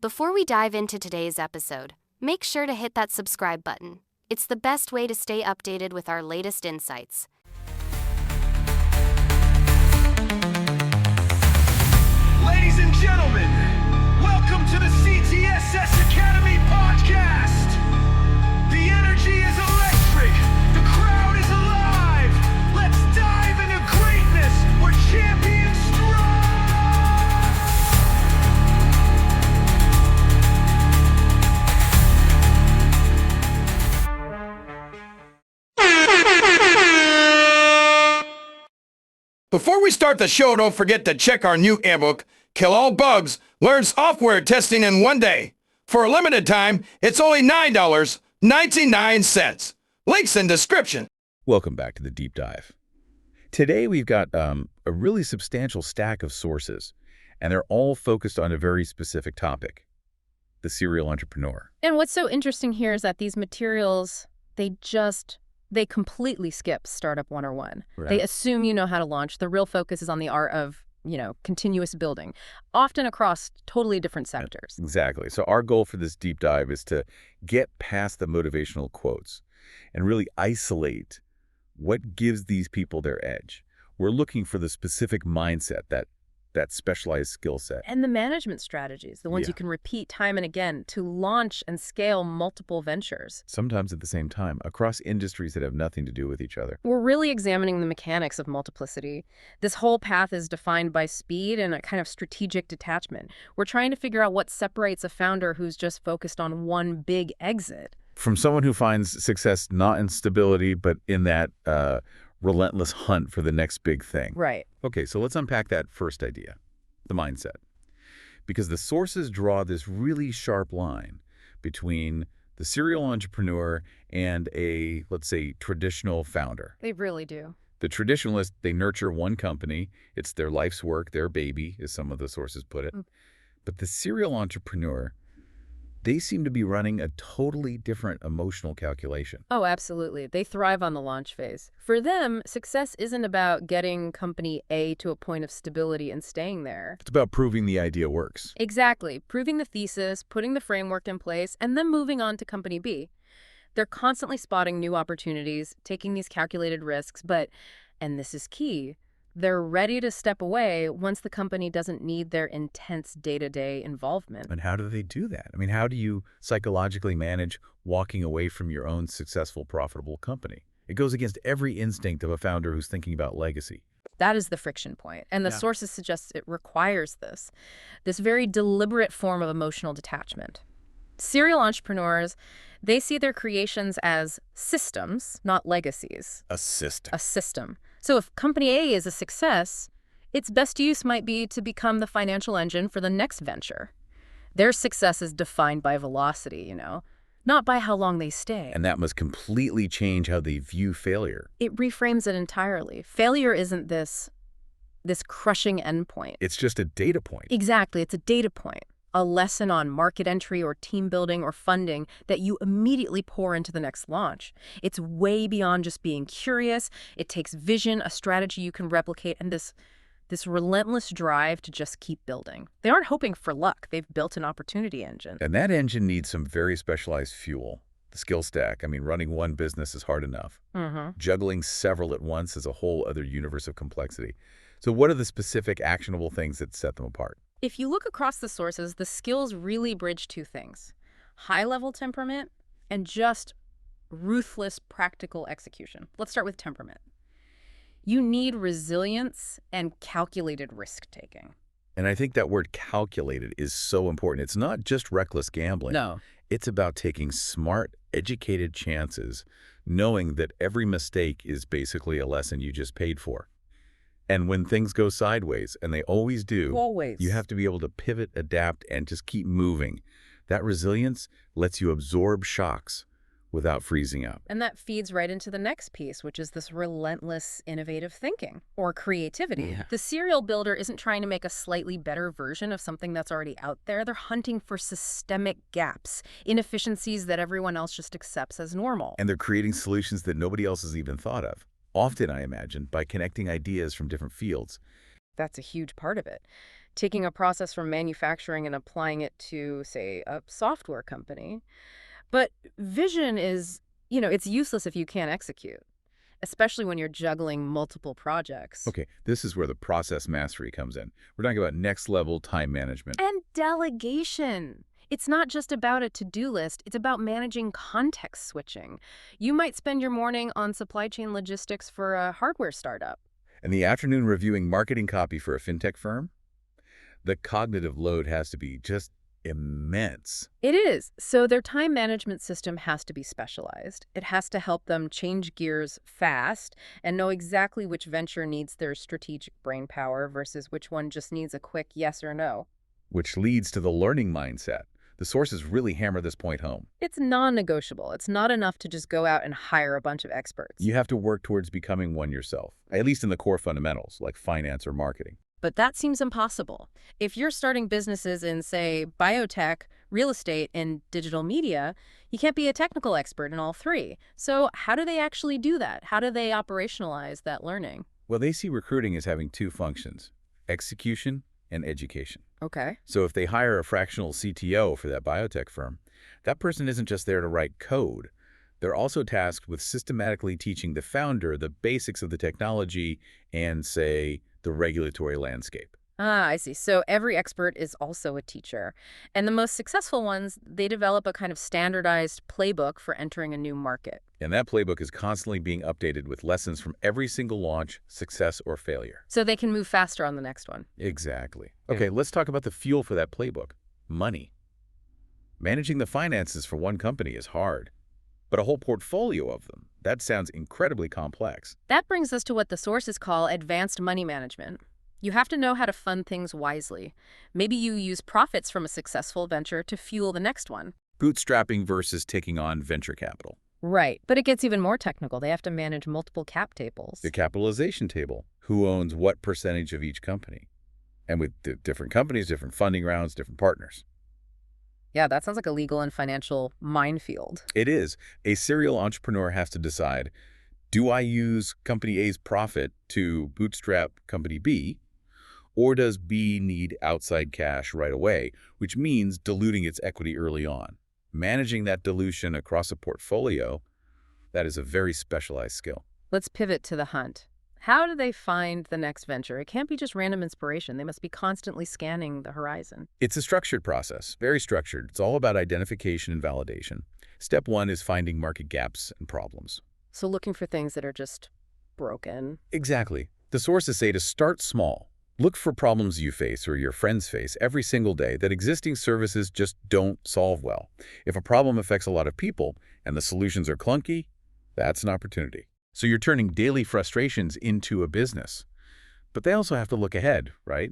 Before we dive into today's episode, make sure to hit that subscribe button. It's the best way to stay updated with our latest insights. Ladies and gentlemen, welcome to the CTSS Academy podcast. The energy is electric. The crowd is alive. Let's dive into greatness. We're champions strong. Before we start the show, don't forget to check our new ebook, Kill All Bugs, Learn Software Testing in One Day. For a limited time, it's only $9.99. Links in description. Welcome back to the Deep Dive. Today we've got a really substantial stack of sources, and they're all focused on a very specific topic, the serial entrepreneur. And what's so interesting here is that these materials, they completely skip Startup 101. Right. They assume you know how to launch. The real focus is on the art of, continuous building, often across totally different sectors. Exactly. So our goal for this deep dive is to get past the motivational quotes and really isolate what gives these people their edge. We're looking for the specific mindset, that specialized skill set. And the management strategies, the ones you can repeat time and again to launch and scale multiple ventures. Sometimes at the same time, across industries that have nothing to do with each other. We're really examining the mechanics of multiplicity. This whole path is defined by speed and a kind of strategic detachment. We're trying to figure out what separates a founder who's just focused on one big exit from someone who finds success not in stability, but in that relentless hunt for the next big thing. Right. Okay, so let's unpack that first idea, the mindset. Because the sources draw this really sharp line between the serial entrepreneur and a, let's say, traditional founder. They really do. The traditionalist, they nurture one company. It's their life's work, their baby, as some of the sources put it. But the serial entrepreneur, they seem to be running a totally different emotional calculation. Oh, absolutely. They thrive on the launch phase. For them, success isn't about getting company A to a point of stability and staying there. It's about proving the idea works. Exactly. Proving the thesis, putting the framework in place, and then moving on to company B. They're constantly spotting new opportunities, taking these calculated risks, but, and this is key, they're ready to step away once the company doesn't need their intense day-to-day involvement. And how do they do that? I mean, how do you psychologically manage walking away from your own successful, profitable company? It goes against every instinct of a founder who's thinking about legacy. That is the friction point, and the sources suggest it requires this very deliberate form of emotional detachment. Serial entrepreneurs, they see their creations as systems, not legacies. A system. A system. So if company A is a success, its best use might be to become the financial engine for the next venture. Their success is defined by velocity, not by how long they stay. And that must completely change how they view failure. It reframes it entirely. Failure isn't this crushing endpoint. It's just a data point. Exactly. It's a data point. A lesson on market entry or team building or funding that you immediately pour into the next launch. It's way beyond just being curious. It takes vision, a strategy you can replicate, and this relentless drive to just keep building. They aren't hoping for luck. They've built an opportunity engine. And that engine needs some very specialized fuel. The skill stack. I mean, running one business is hard enough. Juggling several at once is a whole other universe of complexity. So what are the specific actionable things that set them apart? If you look across the sources, the skills really bridge two things: high-level temperament and just ruthless practical execution. Let's start with temperament. You need resilience and calculated risk-taking. And I think that word calculated is so important. It's not just reckless gambling. No. It's about taking smart, educated chances, knowing that every mistake is basically a lesson you just paid for. And when things go sideways, and they always do, you have to be able to pivot, adapt, and just keep moving. That resilience lets you absorb shocks without freezing up. And that feeds right into the next piece, which is this relentless innovative thinking or creativity. The serial builder isn't trying to make a slightly better version of something that's already out there. They're hunting for systemic gaps, inefficiencies that everyone else just accepts as normal. And they're creating solutions that nobody else has even thought of. Often, I imagine, by connecting ideas from different fields. That's a huge part of it. taking a process from manufacturing and applying it to, say, a software company. But vision is, it's useless if you can't execute, especially when you're juggling multiple projects. Okay, this is where the process mastery comes in. We're talking about next-level time management. And delegation. It's not just about a to-do list, it's about managing context switching. You might spend your morning on supply chain logistics for a hardware startup. And the afternoon reviewing marketing copy for a fintech firm? The cognitive load has to be just immense. It is. So their time management system has to be specialized. It has to help them change gears fast and know exactly which venture needs their strategic brain power versus which one just needs a quick yes or no. Which leads to the learning mindset. The sources really hammer this point home. It's non-negotiable. It's not enough to just go out and hire a bunch of experts. You have to work towards becoming one yourself, at least in the core fundamentals, like finance or marketing. But that seems impossible. If you're starting businesses in, say, biotech, real estate, and digital media, you can't be a technical expert in all three. So how do they actually do that? How do they operationalize that learning? Well, they see recruiting as having two functions, execution and education. Okay. So if they hire a fractional CTO for that biotech firm, that person isn't just there to write code. They're also tasked with systematically teaching the founder the basics of the technology and, say, the regulatory landscape. Ah, I see. So every expert is also a teacher. And the most successful ones, they develop a kind of standardized playbook for entering a new market. And that playbook is constantly being updated with lessons from every single launch, success or failure. So they can move faster on the next one. Exactly. Okay, let's talk about the fuel for that playbook. Money. Managing the finances for one company is hard. But a whole portfolio of them, that sounds incredibly complex. That brings us to what the sources call advanced money management. You have to know how to fund things wisely. Maybe you use profits from a successful venture to fuel the next one. Bootstrapping versus taking on venture capital. Right, but it gets even more technical. They have to manage multiple cap tables. The capitalization table. Who owns what percentage of each company? And with different companies, different funding rounds, different partners. Yeah, that sounds like a legal and financial minefield. It is. A serial entrepreneur has to decide, do I use company A's profit to bootstrap company B, or does B need outside cash right away, which means diluting its equity early on? Managing that dilution across a portfolio, that is a very specialized skill. Let's pivot to the hunt. How do they find the next venture? It can't be just random inspiration. They must be constantly scanning the horizon. It's a structured process, very structured. It's all about identification and validation. Step one is finding market gaps and problems. So looking for things that are just broken. Exactly. The sources say to start small. Look for problems you face or your friends face every single day that existing services just don't solve well. If a problem affects a lot of people and the solutions are clunky, that's an opportunity. So you're turning daily frustrations into a business. But they also have to look ahead, right?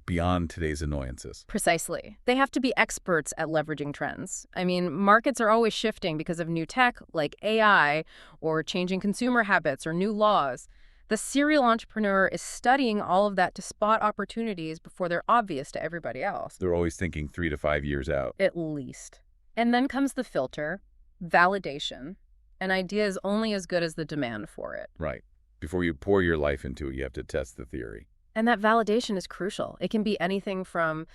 Beyond today's annoyances. Precisely. They have to be experts at leveraging trends. I mean, markets are always shifting because of new tech like AI or changing consumer habits or new laws. The serial entrepreneur is studying all of that to spot opportunities before they're obvious to everybody else. They're always thinking 3 to 5 years out. At least. And then comes the filter, validation. An idea is only as good as the demand for it. Right. Before you pour your life into it, you have to test the theory. And that validation is crucial. It can be anything from,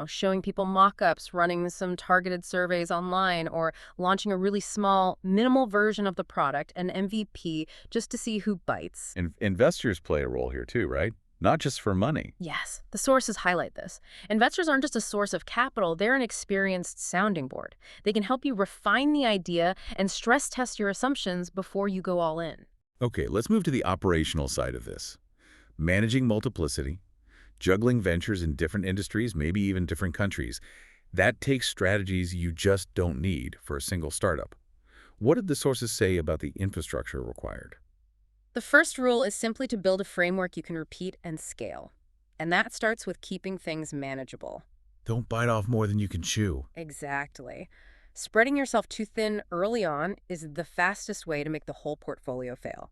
showing people mock-ups, running some targeted surveys online, or launching a really small, minimal version of the product, an MVP, just to see who bites. And investors play a role here too, right? Not just for money. Yes, the sources highlight this. Investors aren't just a source of capital, they're an experienced sounding board. They can help you refine the idea and stress test your assumptions before you go all in. Okay, let's move to the operational side of this. Managing multiplicity, juggling ventures in different industries, maybe even different countries. That takes strategies you just don't need for a single startup. What did the sources say about the infrastructure required? The first rule is simply to build a framework you can repeat and scale. And that starts with keeping things manageable. Don't bite off more than you can chew. Exactly. Spreading yourself too thin early on is the fastest way to make the whole portfolio fail.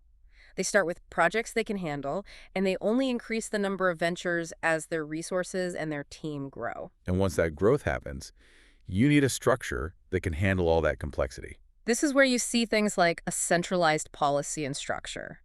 They start with projects they can handle, and they only increase the number of ventures as their resources and their team grow. And once that growth happens, you need a structure that can handle all that complexity. This is where you see things like a centralized policy and structure.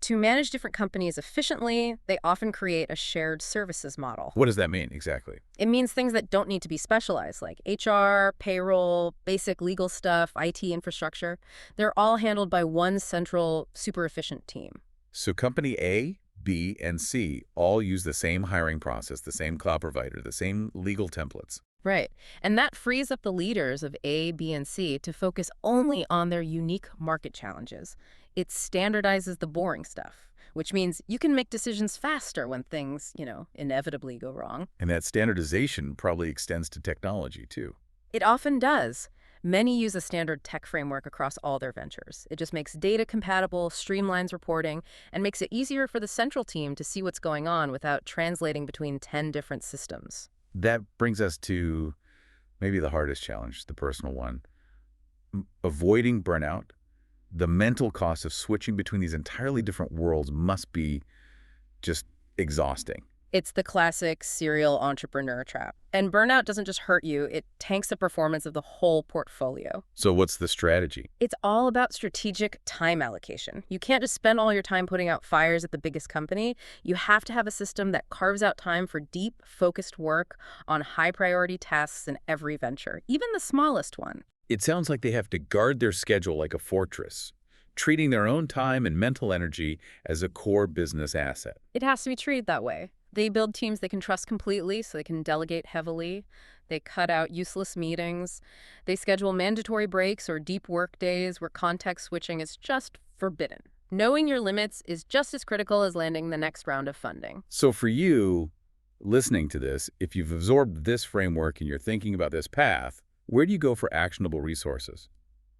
To manage different companies efficiently, they often create a shared services model. What does that mean exactly? It means things that don't need to be specialized, like HR, payroll, basic legal stuff, IT infrastructure. They're all handled by one central, super efficient team. So company A, B, and C all use the same hiring process, the same cloud provider, the same legal templates. Right. And that frees up the leaders of A, B, and C to focus only on their unique market challenges. It standardizes the boring stuff, which means you can make decisions faster when things, inevitably go wrong. And that standardization probably extends to technology, too. It often does. Many use a standard tech framework across all their ventures. It just makes data compatible, streamlines reporting, and makes it easier for the central team to see what's going on without translating between 10 different systems. That brings us to maybe the hardest challenge, the personal one. Avoiding burnout. The mental cost of switching between these entirely different worlds must be just exhausting. It's the classic serial entrepreneur trap. And burnout doesn't just hurt you, it tanks the performance of the whole portfolio. So what's the strategy? It's all about strategic time allocation. You can't just spend all your time putting out fires at the biggest company. You have to have a system that carves out time for deep, focused work on high-priority tasks in every venture, even the smallest one. It sounds like they have to guard their schedule like a fortress, treating their own time and mental energy as a core business asset. It has to be treated that way. They build teams they can trust completely so they can delegate heavily. They cut out useless meetings. They schedule mandatory breaks or deep work days where context switching is just forbidden. Knowing your limits is just as critical as landing the next round of funding. So for you, listening to this, if you've absorbed this framework and you're thinking about this path, where do you go for actionable resources?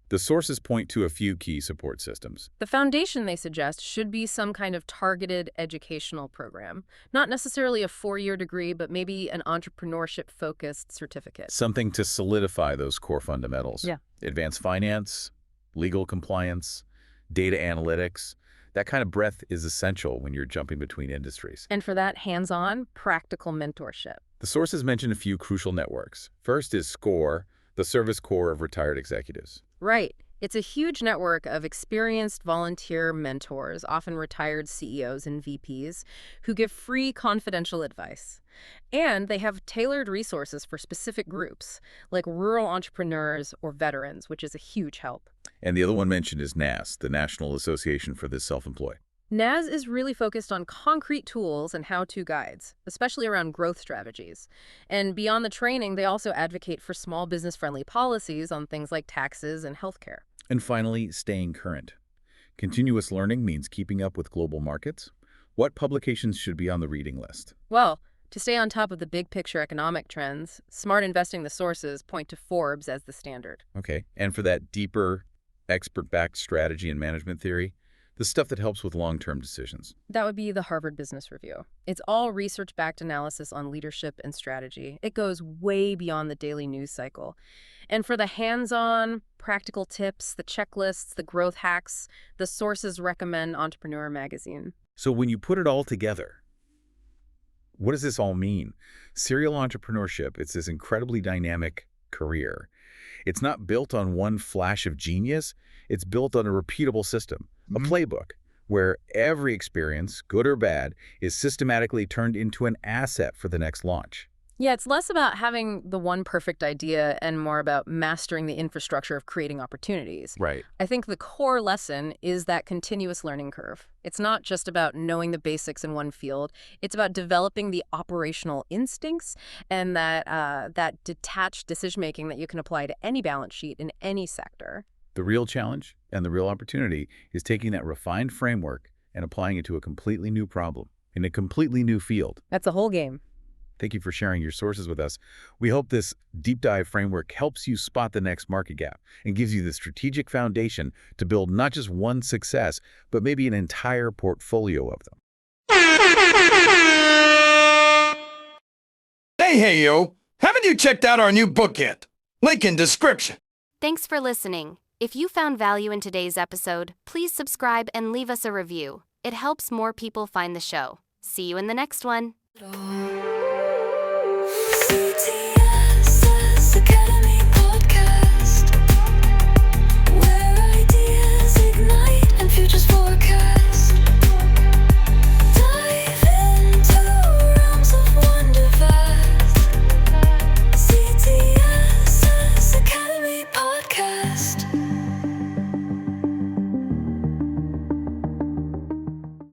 The sources point to a few key support systems. The foundation they suggest should be some kind of targeted educational program. Not necessarily a 4-year degree, but maybe an entrepreneurship-focused certificate. Something to solidify those core fundamentals. Yeah. Advanced finance, legal compliance, data analytics. That kind of breadth is essential when you're jumping between industries. And for that, hands-on, practical mentorship. The sources mention a few crucial networks. First is SCORE, the Service Corps of Retired Executives. Right. It's a huge network of experienced volunteer mentors, often retired CEOs and VPs, who give free confidential advice. And they have tailored resources for specific groups, like rural entrepreneurs or veterans, which is a huge help. And the other one mentioned is NAS, the National Association for the Self-Employed. NAS is really focused on concrete tools and how-to guides, especially around growth strategies. And beyond the training, they also advocate for small business-friendly policies on things like taxes and healthcare. And finally, staying current. Continuous learning means keeping up with global markets. What publications should be on the reading list? Well, to stay on top of the big-picture economic trends, Smart Investing the sources point to Forbes as the standard. Okay. And for that deeper, expert-backed strategy and management theory, the stuff that helps with long-term decisions. That would be the Harvard Business Review. It's all research-backed analysis on leadership and strategy. It goes way beyond the daily news cycle. And for the hands-on, practical tips, the checklists, the growth hacks, the sources recommend Entrepreneur Magazine. So when you put it all together, what does this all mean? Serial entrepreneurship, it's this incredibly dynamic career. It's not built on one flash of genius. It's built on a repeatable system, a playbook, where every experience, good or bad, is systematically turned into an asset for the next launch. Yeah, it's less about having the one perfect idea and more about mastering the infrastructure of creating opportunities. Right. I think the core lesson is that continuous learning curve. It's not just about knowing the basics in one field. It's about developing the operational instincts and that detached decision-making that you can apply to any balance sheet in any sector. The real challenge and the real opportunity is taking that refined framework and applying it to a completely new problem in a completely new field. That's the whole game. Thank you for sharing your sources with us. We hope this deep dive framework helps you spot the next market gap and gives you the strategic foundation to build not just one success, but maybe an entire portfolio of them. Hey, yo, haven't you checked out our new book yet? Link in description. Thanks for listening. If you found value in today's episode, please subscribe and leave us a review. It helps more people find the show. See you in the next one. CT